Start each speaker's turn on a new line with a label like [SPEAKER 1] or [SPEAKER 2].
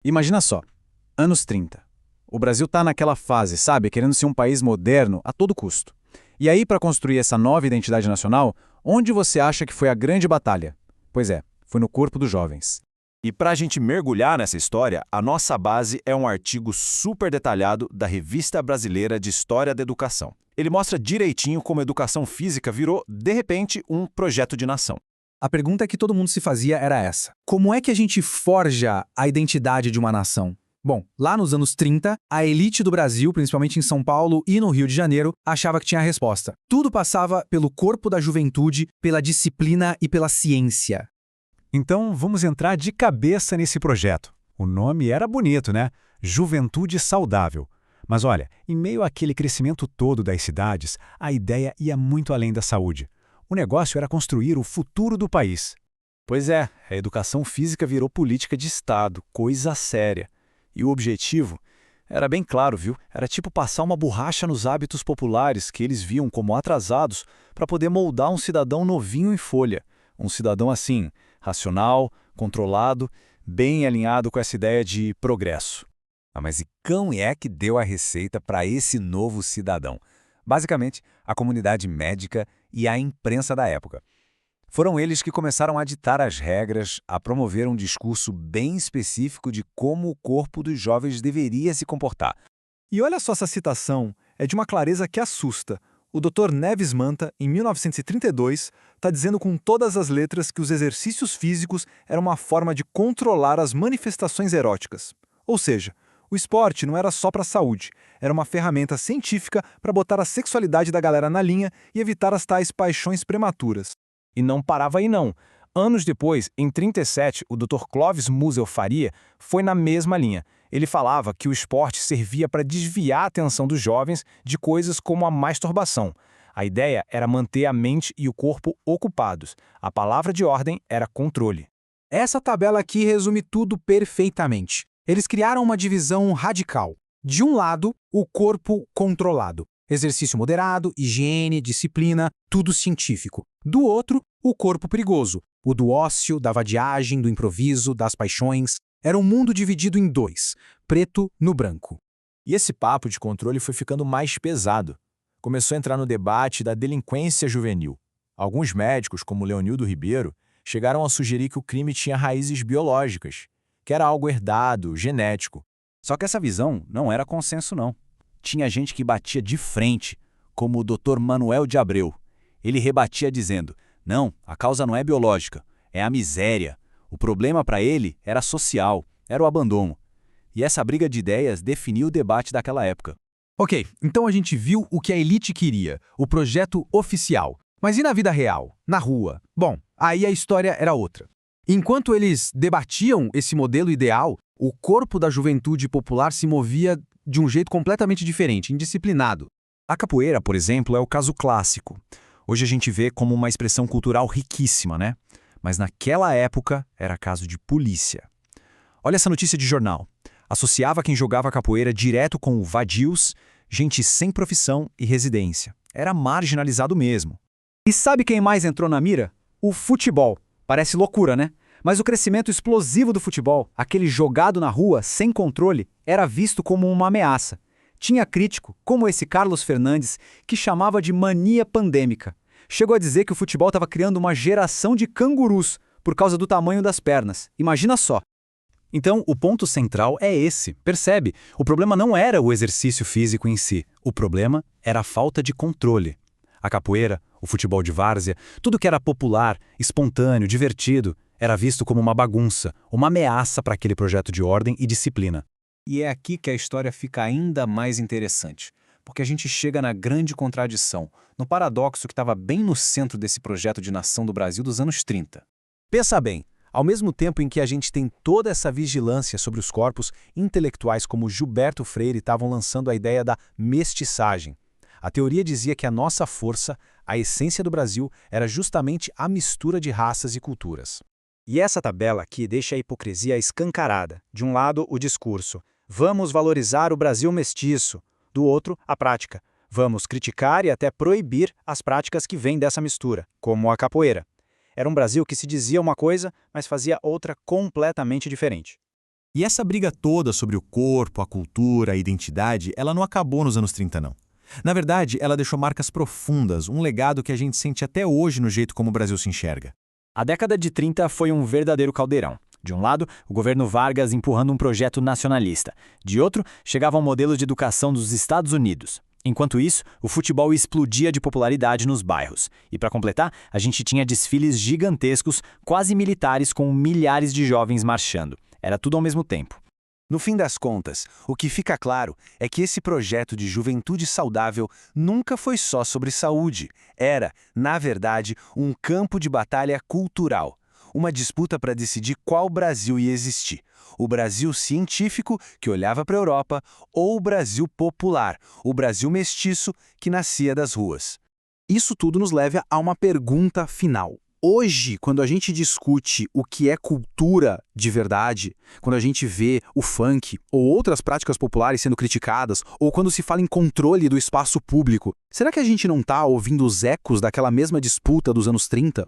[SPEAKER 1] Imagina só, anos 30. O Brasil tá naquela fase, sabe, querendo ser um país moderno a todo custo. E aí, para construir essa nova identidade nacional, onde você acha que foi a grande batalha? Pois é, foi no corpo dos jovens.
[SPEAKER 2] E para a gente mergulhar nessa história, a nossa base é um artigo super detalhado da Revista Brasileira de História da Educação. Ele mostra direitinho como a educação física virou, de repente, um projeto de nação.
[SPEAKER 3] A pergunta que todo mundo se fazia era essa: como é que a gente forja a identidade de uma nação? Bom, lá nos anos 30, a elite do Brasil, principalmente em São Paulo e no Rio de Janeiro, achava que tinha a resposta. Tudo passava pelo corpo da juventude, pela disciplina e pela ciência.
[SPEAKER 4] Então, vamos entrar de cabeça nesse projeto. O nome era bonito, né? Juventude Saudável. Mas olha, em meio àquele crescimento todo das cidades, a ideia ia muito além da saúde. O negócio era construir o futuro do país.
[SPEAKER 2] Pois é, a educação física virou política de Estado, coisa séria. E o objetivo era bem claro, viu? Era tipo passar uma borracha nos hábitos populares que eles viam como atrasados para poder moldar um cidadão novinho em folha. Um cidadão assim, racional, controlado, bem alinhado com essa ideia de progresso.
[SPEAKER 5] Mas e quem é que deu a receita para esse novo cidadão? Basicamente, a comunidade médica e a imprensa da época. Foram eles que começaram a ditar as regras, a promover um discurso bem específico de como o corpo dos jovens deveria se comportar.
[SPEAKER 3] E olha só essa citação, é de uma clareza que assusta. O Dr. Neves Manta, em 1932, está dizendo com todas as letras que os exercícios físicos eram uma forma de controlar as manifestações eróticas. Ou seja, o esporte não era só para a saúde, era uma ferramenta científica para botar a sexualidade da galera na linha e evitar as tais paixões prematuras.
[SPEAKER 2] E não parava aí não. Anos depois, em 37, o Dr. Clóvis Musel Faria foi na mesma linha. Ele falava que o esporte servia para desviar a atenção dos jovens de coisas como a masturbação. A ideia era manter a mente e o corpo ocupados. A palavra de ordem era controle.
[SPEAKER 3] Essa tabela aqui resume tudo perfeitamente. Eles criaram uma divisão radical. De um lado, o corpo controlado. Exercício moderado, higiene, disciplina, tudo científico. Do outro, o corpo perigoso. O do ócio, da vadiagem, do improviso, das paixões. Era um mundo dividido em dois, preto no branco.
[SPEAKER 2] E esse papo de controle foi ficando mais pesado. Começou a entrar no debate da delinquência juvenil. Alguns médicos, como Leonildo Ribeiro, chegaram a sugerir que o crime tinha raízes biológicas, que era algo herdado, genético.
[SPEAKER 5] Só que essa visão não era consenso, não. Tinha gente que batia de frente, como o Dr. Manuel de Abreu. Ele rebatia dizendo: não, a causa não é biológica, é a miséria. O problema para ele era social, era o abandono. E essa briga de ideias definiu o debate daquela época.
[SPEAKER 3] Ok, então a gente viu o que a elite queria, o projeto oficial. Mas e na vida real, na rua? Bom, aí a história era outra. Enquanto eles debatiam esse modelo ideal, o corpo da juventude popular se movia de um jeito completamente diferente, indisciplinado.
[SPEAKER 2] A capoeira, por exemplo, é o caso clássico. Hoje a gente vê como uma expressão cultural riquíssima, né? Mas naquela época era caso de polícia. Olha essa notícia de jornal. Associava quem jogava capoeira direto com vadios, gente sem profissão e residência. Era marginalizado mesmo.
[SPEAKER 1] E sabe quem mais entrou na mira? O futebol. Parece loucura, né? Mas o crescimento explosivo do futebol, aquele jogado na rua, sem controle, era visto como uma ameaça. Tinha crítico, como esse Carlos Fernandes, que chamava de mania pandêmica. Chegou a dizer que o futebol estava criando uma geração de cangurus por causa do tamanho das pernas. Imagina só.
[SPEAKER 4] Então, o ponto central é esse, percebe? O problema não era o exercício físico em si, o problema era a falta de controle. A capoeira, o futebol de várzea, tudo que era popular, espontâneo, divertido, era visto como uma bagunça, uma ameaça para aquele projeto de ordem e disciplina.
[SPEAKER 6] E é aqui que a história fica ainda mais interessante, porque a gente chega na grande contradição, no paradoxo que estava bem no centro desse projeto de nação do Brasil dos anos 30.
[SPEAKER 2] Pensa bem, ao mesmo tempo em que a gente tem toda essa vigilância sobre os corpos, intelectuais como Gilberto Freire estavam lançando a ideia da mestiçagem. A teoria dizia que a nossa força, a essência do Brasil, era justamente a mistura de raças e culturas.
[SPEAKER 7] E essa tabela aqui deixa a hipocrisia escancarada. De um lado, o discurso: vamos valorizar o Brasil mestiço. Do outro, a prática: vamos criticar e até proibir as práticas que vêm dessa mistura, como a capoeira. Era um Brasil que se dizia uma coisa, mas fazia outra completamente diferente.
[SPEAKER 2] E essa briga toda sobre o corpo, a cultura, a identidade, ela não acabou nos anos 30, não. Na verdade, ela deixou marcas profundas, um legado que a gente sente até hoje no jeito como o Brasil se enxerga.
[SPEAKER 1] A década de 30 foi um verdadeiro caldeirão. De um lado, o governo Vargas empurrando um projeto nacionalista. De outro, chegava um modelo de educação dos Estados Unidos. Enquanto isso, o futebol explodia de popularidade nos bairros. E para completar, a gente tinha desfiles gigantescos, quase militares, com milhares de jovens marchando. Era tudo ao mesmo tempo.
[SPEAKER 5] No fim das contas, o que fica claro é que esse projeto de juventude saudável nunca foi só sobre saúde. Era, na verdade, um campo de batalha cultural. Uma disputa para decidir qual Brasil ia existir. O Brasil científico, que olhava para a Europa, ou o Brasil popular, o Brasil mestiço, que nascia das ruas.
[SPEAKER 8] Isso tudo nos leva a uma pergunta final. Hoje, quando a gente discute o que é cultura de verdade, quando a gente vê o funk ou outras práticas populares sendo criticadas, ou quando se fala em controle do espaço público, será que a gente não está ouvindo os ecos daquela mesma disputa dos anos 30?